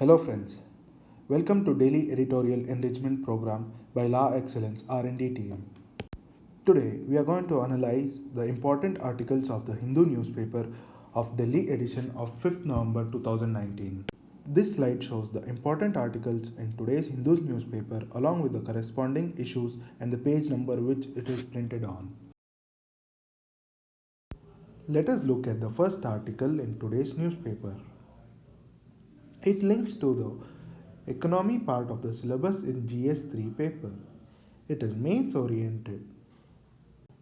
Hello friends, welcome to Daily Editorial Enrichment Program by Law Excellence R&D team. Today we are going to analyze the important articles of the Hindu newspaper of Delhi edition of 5th November 2019. This slide shows the important articles in today's Hindu newspaper along with the corresponding issues and the page number which it is printed on. Let us look at the first article in today's newspaper. It links to the economy part of the syllabus in GS3 paper. It is mains oriented.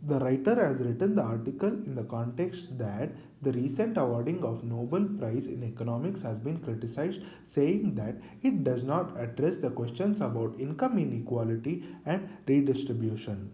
The writer has written the article in the context that the recent awarding of Nobel Prize in Economics has been criticized, saying that it does not address the questions about income inequality and redistribution.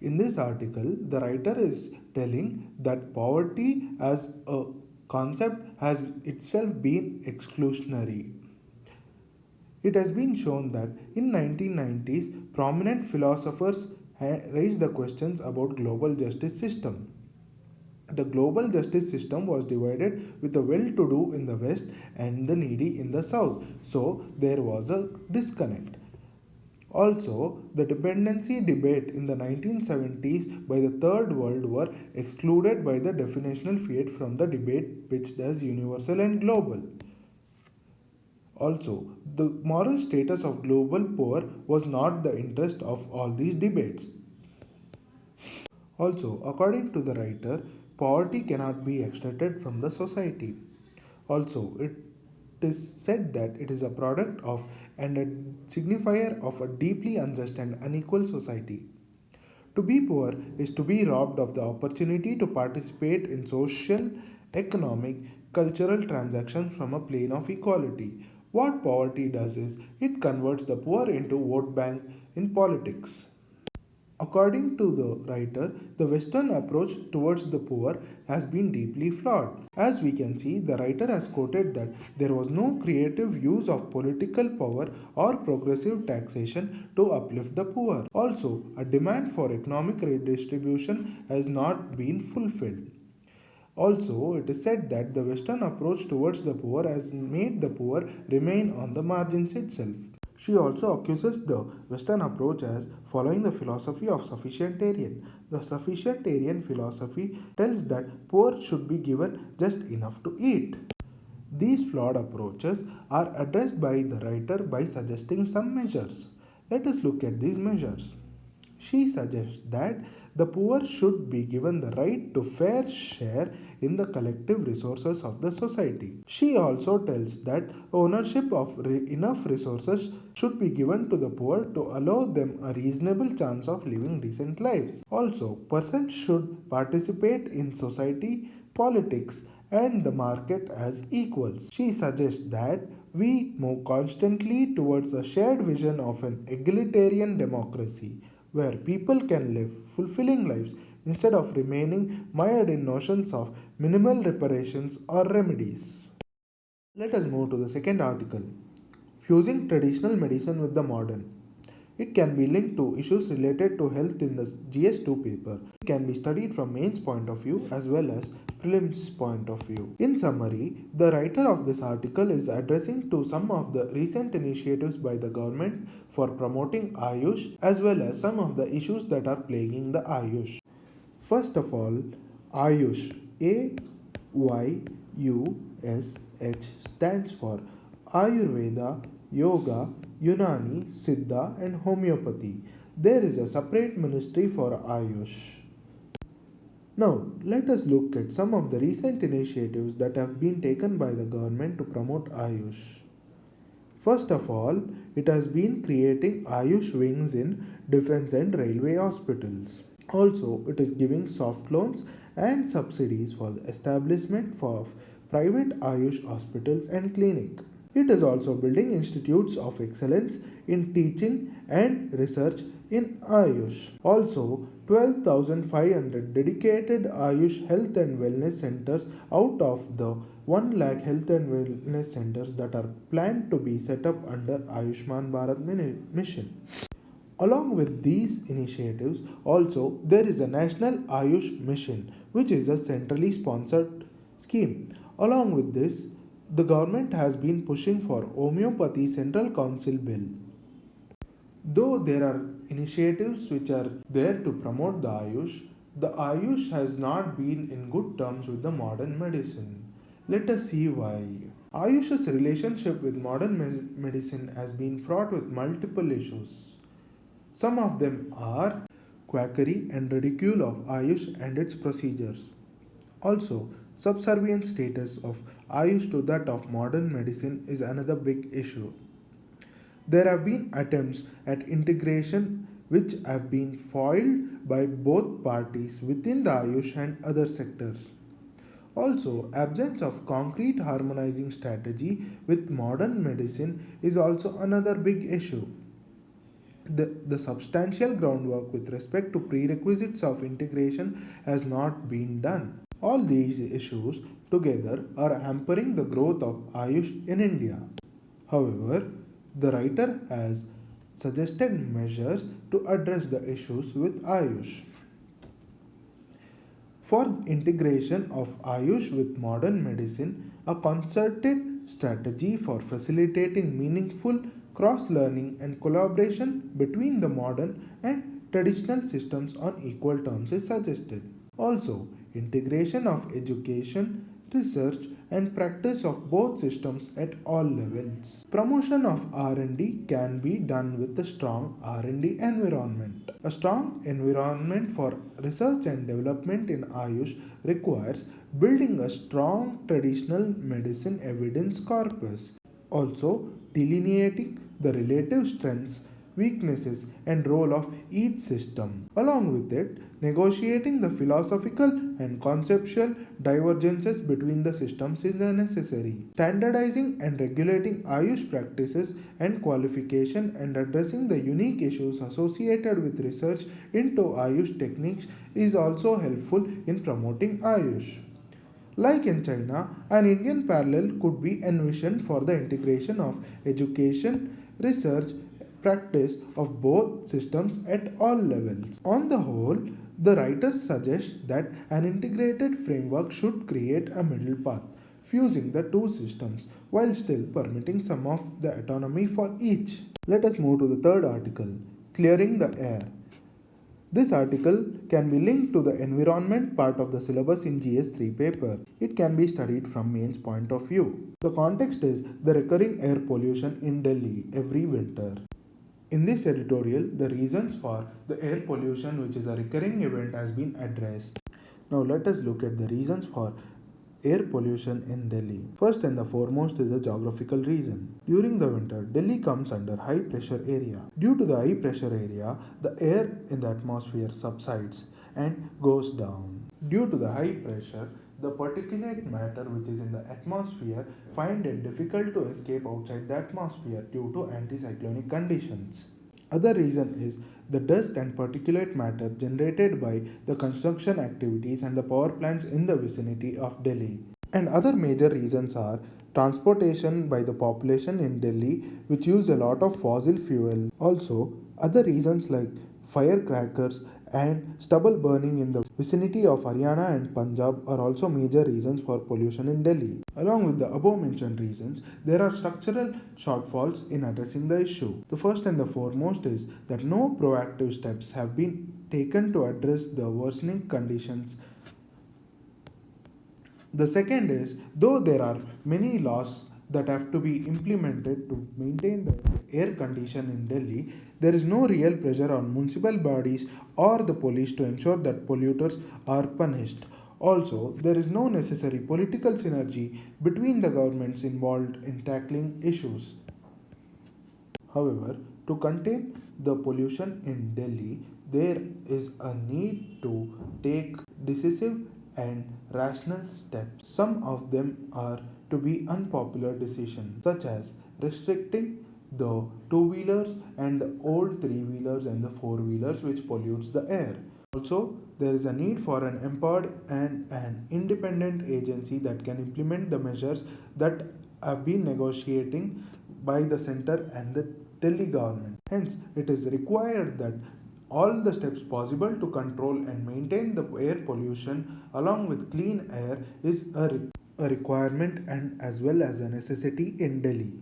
In this article, the writer is telling that poverty as a concept has itself been exclusionary. It has been shown that in 1990s, prominent philosophers raised the questions about global justice system. The global justice system was divided with the well-to-do in the west and the needy in the south. So there was a disconnect. Also, the dependency debate in the 1970s by the Third World were excluded by the definitional fiat from the debate pitched as universal and global. Also, the moral status of global poor was not the interest of all these debates. Also, according to the writer, poverty cannot be extracted from the society. Also, it is said that it is a product of and a signifier of a deeply unjust and unequal society. To be poor is to be robbed of the opportunity to participate in social, economic, cultural transactions from a plane of equality. What poverty does is it converts the poor into vote bank in politics. According to the writer, the Western approach towards the poor has been deeply flawed. As we can see, the writer has quoted that there was no creative use of political power or progressive taxation to uplift the poor. Also, a demand for economic redistribution has not been fulfilled. Also, it is said that the Western approach towards the poor has made the poor remain on the margins itself. She also accuses the Western approach as following the philosophy of sufficientarian. The sufficientarian philosophy tells that poor should be given just enough to eat. These flawed approaches are addressed by the writer by suggesting some measures. Let us look at these measures. She suggests that the poor should be given the right to fair share in the collective resources of the society. She also tells that ownership of enough resources should be given to the poor to allow them a reasonable chance of living decent lives. Also, persons should participate in society, politics, and the market as equals. She suggests that we move constantly towards a shared vision of an egalitarian democracy where people can live fulfilling lives instead of remaining mired in notions of minimal reparations or remedies. Let us move to the second article, fusing traditional medicine with the modern. It can be linked to issues related to health in the GS2 paper. It can be studied from mains point of view as well as prelims point of view. In summary, the writer of this article is addressing to some of the recent initiatives by the government for promoting Ayush as well as some of the issues that are plaguing the Ayush. First of all, Ayush, AYUSH stands for Ayurveda, Yoga, Unani, Siddha, and Homeopathy. There is a separate ministry for Ayush. Now, let us look at some of the recent initiatives that have been taken by the government to promote Ayush. First of all, it has been creating Ayush wings in defense and railway hospitals. Also, it is giving soft loans and subsidies for the establishment of private Ayush hospitals and clinics. It is also building institutes of excellence in teaching and research in Ayush. Also, 12,500 dedicated Ayush health and wellness centers out of the 1 lakh health and wellness centers that are planned to be set up under Ayushman Bharat mission. Along with these initiatives, also there is a National Ayush Mission, which is a centrally sponsored scheme. Along with this, The government has been pushing for homeopathy central council bill. Though there are initiatives which are there to promote the Ayush has not been in good terms with the modern medicine. Let us see why. Ayush's relationship with modern medicine has been fraught with multiple issues. Some of them are quackery and ridicule of Ayush and its procedures. Also, subservient status of Ayush to that of modern medicine is another big issue. There have been attempts at integration which have been foiled by both parties within the Ayush and other sectors. Also, absence of concrete harmonizing strategy with modern medicine is also another big issue. The substantial groundwork with respect to prerequisites of integration has not been done. All these issues together are hampering the growth of Ayush in India. However, the writer has suggested measures to address the issues with Ayush. For integration of Ayush with modern medicine, a concerted strategy for facilitating meaningful cross learning and collaboration between the modern and traditional systems on equal terms is suggested. Also, integration of education, research and practice of both systems at all levels. Promotion of R&D can be done with a strong R&D environment. A strong environment for research and development in Ayush requires building a strong traditional medicine evidence corpus. Also, delineating the relative strengths, weaknesses, and role of each system. Along with it, negotiating the philosophical and conceptual divergences between the systems is necessary. Standardizing and regulating Ayush practices and qualification and addressing the unique issues associated with research into Ayush techniques is also helpful in promoting Ayush. Like in China, an Indian parallel could be envisioned for the integration of education, research, practice of both systems at all levels. On the whole, the writer suggests that an integrated framework should create a middle path, fusing the two systems while still permitting some of the autonomy for each. Let us move to the third article, Clearing the Air. This article can be linked to the environment part of the syllabus in GS3 paper. It can be studied from mains point of view. The context is the recurring air pollution in Delhi every winter. In this editorial, the reasons for the air pollution, which is a recurring event, has been addressed. Now let us look at the reasons for air pollution in Delhi. First and the foremost is the geographical reason. During the winter, Delhi comes under high pressure area. Due to the high pressure area, the air in the atmosphere subsides and goes down. Due to the high pressure, the particulate matter which is in the atmosphere find it difficult to escape outside the atmosphere due to anticyclonic conditions. Other reason is the dust and particulate matter generated by the construction activities and the power plants in the vicinity of Delhi. And other major reasons are transportation by the population in Delhi, which use a lot of fossil fuel. Also, other reasons like firecrackers and stubble burning in the vicinity of Haryana and Punjab are also major reasons for pollution in Delhi. Along with the above mentioned reasons, there are structural shortfalls in addressing the issue. The first and the foremost is that no proactive steps have been taken to address the worsening conditions. The second is, though there are many laws that have to be implemented to maintain the air condition in Delhi, there is no real pressure on municipal bodies or the police to ensure that polluters are punished. Also, there is no necessary political synergy between the governments involved in tackling issues. However, to contain the pollution in Delhi, there is a need to take decisive and rational steps. Some of them are to be unpopular decisions, such as restricting the two-wheelers and the old three-wheelers and the four-wheelers which pollutes the air. Also, there is a need for an empowered and an independent agency that can implement the measures that have been negotiating by the center and the Delhi government. Hence, it is required that all the steps possible to control and maintain the air pollution along with clean air is a a requirement and as well as a necessity in Delhi.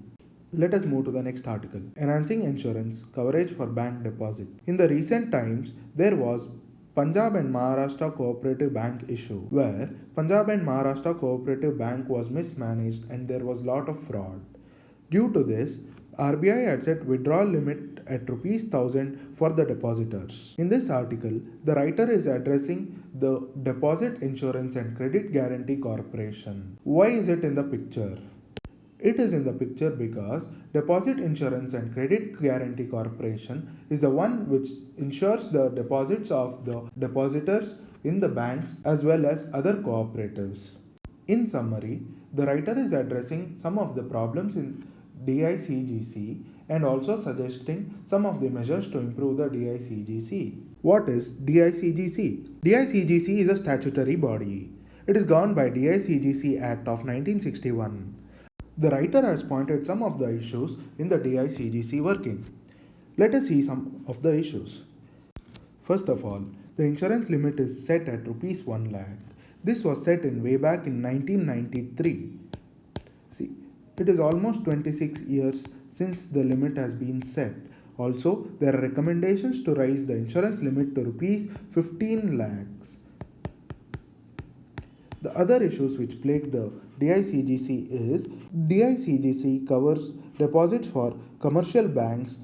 Let us move to the next article. Enhancing insurance coverage for bank deposit. In the recent times, there was Punjab and Maharashtra Cooperative Bank issue where Punjab and Maharashtra Cooperative Bank was mismanaged and there was lot of fraud. Due to this, RBI had set withdrawal limit at rupees 1000 for the depositors. In this article, the writer is addressing the Deposit Insurance and Credit Guarantee Corporation. Why is it in the picture? It is in the picture because Deposit Insurance and Credit Guarantee Corporation is the one which insures the deposits of the depositors in the banks as well as other cooperatives. In summary, the writer is addressing some of the problems in DICGC and also suggesting some of the measures to improve the DICGC. What is DICGC? DICGC is a statutory body. It is governed by DICGC Act of 1961. The writer has pointed some of the issues in the DICGC working. Let us see some of the issues. First of all, the insurance limit is set at rupees 1 lakh. This was set in way back in 1993. See, it is almost 26 years since the limit has been set. Also, there are recommendations to raise the insurance limit to rupees 15 lakhs. The other issues which plague the DICGC is DICGC covers deposits for commercial banks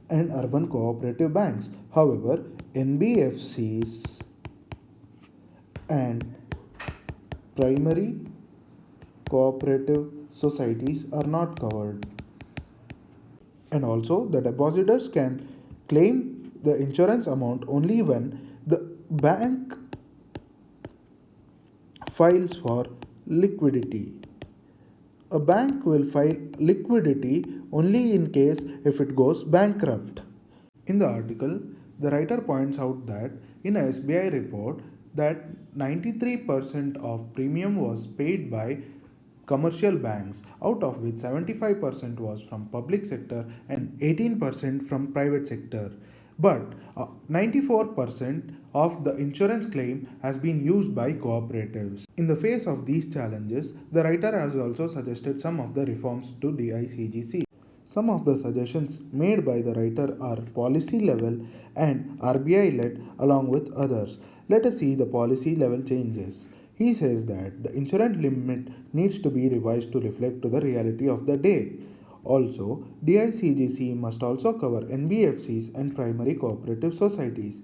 and urban cooperative banks. However, NBFCs and primary cooperative societies are not covered. And also, the depositors can claim the insurance amount only when the bank files for liquidity. A bank will file liquidity only in case if it goes bankrupt. In the article, the writer points out that in a SBI report that 93% of premium was paid by commercial banks, out of which 75% was from public sector and 18% from private sector. But 94% of the insurance claim has been used by cooperatives. In the face of these challenges, the writer has also suggested some of the reforms to DICGC. Some of the suggestions made by the writer are policy level and RBI led along with others. Let us see the policy level changes. He says that the insurance limit needs to be revised to reflect to the reality of the day. Also, DICGC must also cover NBFCs and primary cooperative societies.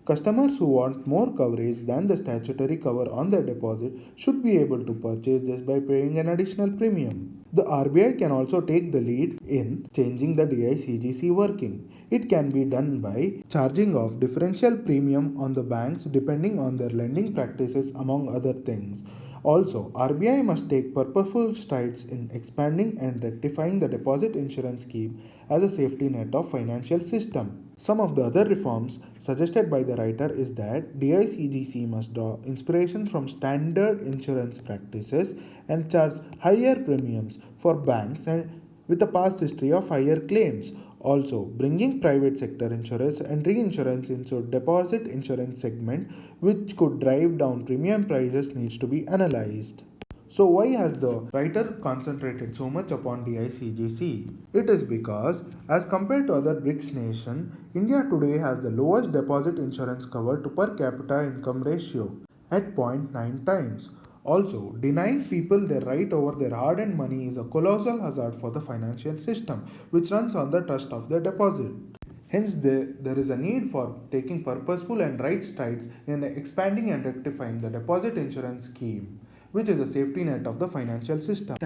Customers who want more coverage than the statutory cover on their deposit should be able to purchase this by paying an additional premium. The RBI can also take the lead in changing the DICGC working. It can be done by charging of differential premium on the banks depending on their lending practices among other things. Also, RBI must take purposeful strides in expanding and rectifying the deposit insurance scheme as a safety net of financial system. Some of the other reforms suggested by the writer is that DICGC must draw inspiration from standard insurance practices and charge higher premiums for banks and with a past history of higher claims. Also, bringing private sector insurance and reinsurance into deposit insurance segment which could drive down premium prices needs to be analyzed. So why has the writer concentrated so much upon DICGC? It is because as compared to other BRICS nations, India today has the lowest deposit insurance cover to per capita income ratio at 0.9 times. Also, denying people their right over their hard-earned money is a colossal hazard for the financial system, which runs on the trust of the deposit. Hence, there is a need for taking purposeful and right strides in expanding and rectifying the deposit insurance scheme, which is a safety net of the financial system.